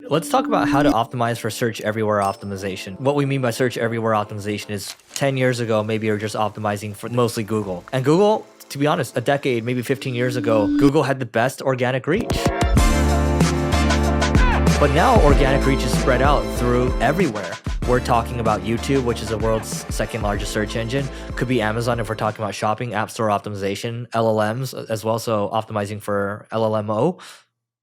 Let's talk about how to optimize for search everywhere optimization. What we mean by search everywhere optimization is 10 years ago, maybe you're just optimizing for mostly Google. And Google, to be honest, a decade, maybe 15 years ago, Google had the best organic reach. But now organic reach is spread out through everywhere. We're talking about YouTube, which is the world's second largest search engine. Could be Amazon if we're talking about shopping, app store optimization, LLMs as well. So optimizing for LLM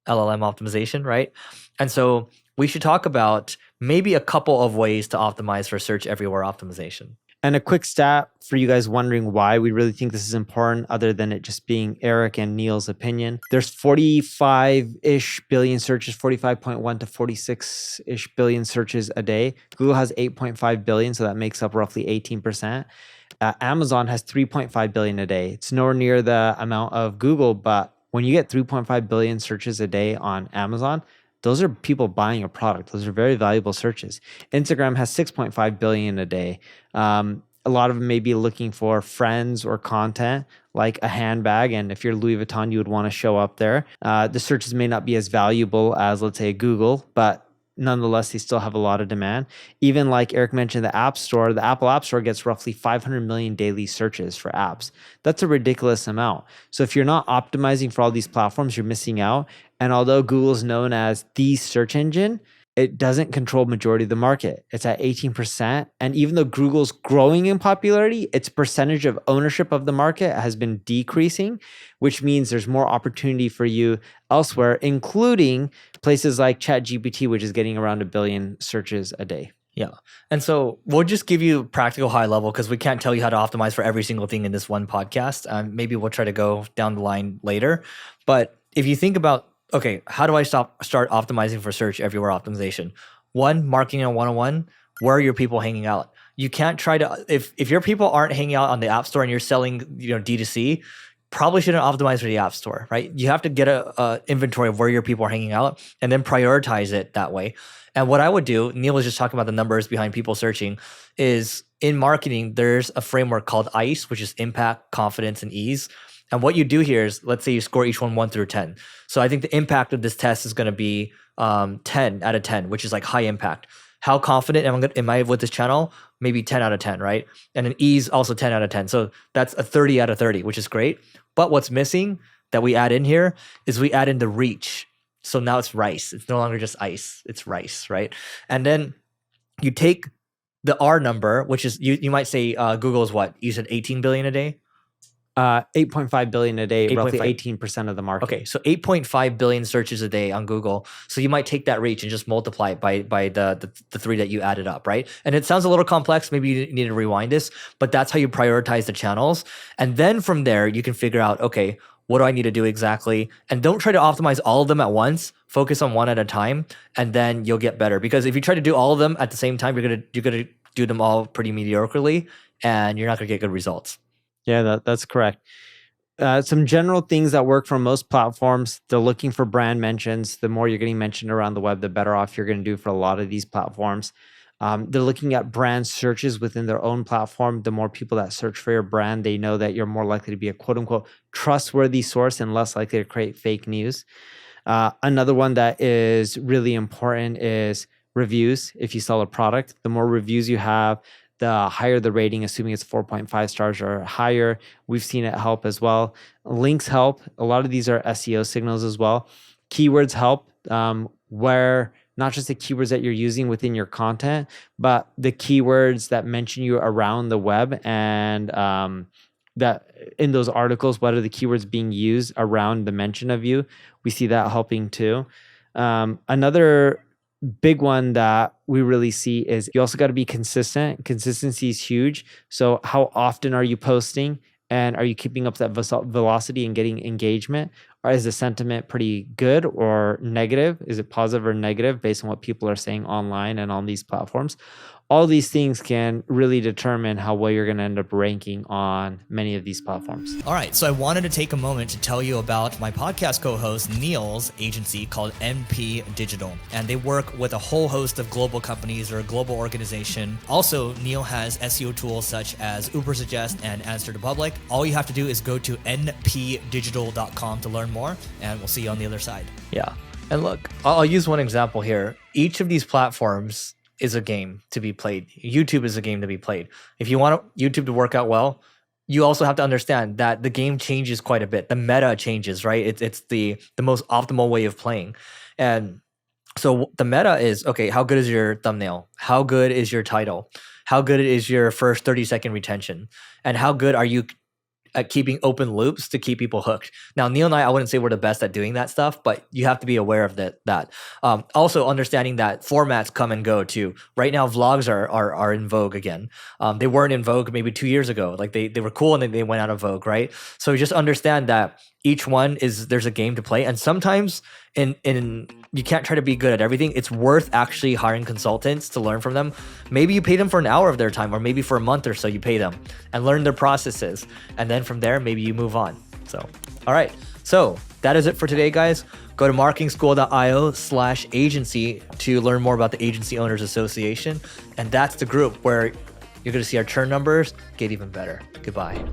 optimization, right? And so we should talk about maybe a couple of ways to optimize for search everywhere optimization. And a quick stat for you guys wondering why we really think this is important, other than it just being Eric and Neil's opinion. There's 45-ish billion searches, 45.1 to 46-ish billion searches a day. Google has 8.5 billion, so that makes up roughly 18%. Amazon has 3.5 billion a day. It's nowhere near the amount of Google, but when you get 3.5 billion searches a day on Amazon, those are people buying a product. Those are very valuable searches. Instagram has 6.5 billion a day. A lot of them may be looking for friends or content like a handbag. And if you're Louis Vuitton, you would want to show up there. The searches may not be as valuable as, let's say, Google, but nonetheless, they still have a lot of demand. Even like Eric mentioned, the App Store, the Apple App Store gets roughly 500 million daily searches for apps. That's a ridiculous amount. So if you're not optimizing for all these platforms, you're missing out. And although Google is known as the search engine, it doesn't control majority of the market. It's at 18%. And even though Google's growing in popularity, its percentage of ownership of the market has been decreasing, which means there's more opportunity for you elsewhere, including places like ChatGPT, which is getting around 1 billion searches a day. Yeah. And so we'll just give you practical high level because we can't tell you how to optimize for every single thing in this one podcast. Maybe we'll try to go down the line later. But if you think about, okay, how do I start optimizing for search everywhere optimization? One, marketing on 101, where are your people hanging out? You can't try to, if your people aren't hanging out on the App Store and you're selling, D2C, probably shouldn't optimize for the App Store, right? You have to get a inventory of where your people are hanging out and then prioritize it that way. And what I would do, Neil was just talking about the numbers behind people searching, is in marketing, there's a framework called ICE, which is impact, confidence, and ease. And what you do here is, let's say you score each one 1 through 10. So I think the impact of this test is going to be 10 out of 10, which is like high impact. How confident am I with this channel? Maybe 10 out of 10, right? And an ease also 10 out of 10. So that's a 30 out of 30, which is great. But what's missing that we add in here is we add in the reach. So now it's rice. It's no longer just ice. It's rice, right? And then you take the R number, which is, you might say Google is what? You said 18 billion a day? 8.5 billion a day, 8. roughly 18% of the market. Okay, so 8.5 billion searches a day on Google. So you might take that reach and just multiply it by the 3 that you added up, right? And it sounds a little complex. Maybe you need to rewind this, but that's how you prioritize the channels. And then from there, you can figure out, okay, what do I need to do exactly? And don't try to optimize all of them at once. Focus on one at a time, and then you'll get better. Because if you try to do all of them at the same time, you're gonna do them all pretty mediocrely, and you're not gonna get good results. Yeah, that's correct. Some general things that work for most platforms, they're looking for brand mentions. The more you're getting mentioned around the web, the better off you're going to do for a lot of these platforms. They're looking at brand searches within their own platform. The more people that search for your brand, they know that you're more likely to be a quote unquote trustworthy source and less likely to create fake news. Another one that is really important is reviews. If you sell a product, the more reviews you have, the higher the rating, assuming it's 4.5 stars or higher. We've seen it help as well. Links help. A lot of these are SEO signals as well. Keywords help, where not just the keywords that you're using within your content, but the keywords that mention you around the web, and that in those articles, what are the keywords being used around the mention of you? We see that helping too. Another big one that we really see is you also got to be consistent. Consistency is huge. So how often are you posting, and are you keeping up that velocity and getting engagement? Or is the sentiment pretty good or negative? Is it positive or negative based on what people are saying online and on these platforms? All these things can really determine how well you're going to end up ranking on many of these platforms. All right, so I wanted to take a moment to tell you about my podcast co-host Neil's agency called NP Digital. And they work with a whole host of global companies or a global organization. Also, Neil has SEO tools such as 𝗔𝗕𝗢𝗪 and Answer to Public. All you have to do is go to npdigital.com to learn more, and we'll see you on the other side. Yeah. And look, I'll use one example here. Each of these platforms is a game to be played. YouTube is a game to be played. If you want YouTube to work out well, you also have to understand that the game changes quite a bit. The meta changes, right? It's the most optimal way of playing. And so the meta is, okay, how good is your thumbnail? How good is your title? How good is your first 30-second retention? And how good are you at keeping open loops to keep people hooked? Now, Neil and I wouldn't say we're the best at doing that stuff, but you have to be aware of that. Also understanding that formats come and go too. Right now, vlogs are in vogue again. They weren't in vogue maybe 2 years ago. Like they were cool and then they went out of vogue, right? So just understand that each one there's a game to play. And sometimes you can't try to be good at everything. It's worth actually hiring consultants to learn from them. Maybe you pay them for an hour of their time, or maybe for a month or so you pay them and learn their processes. And then from there, maybe you move on. So, all right. So that is it for today, guys. Go to marketingschool.io/agency to learn more about the Agency Owners Association. And that's the group where you're going to see our churn numbers get even better. Goodbye.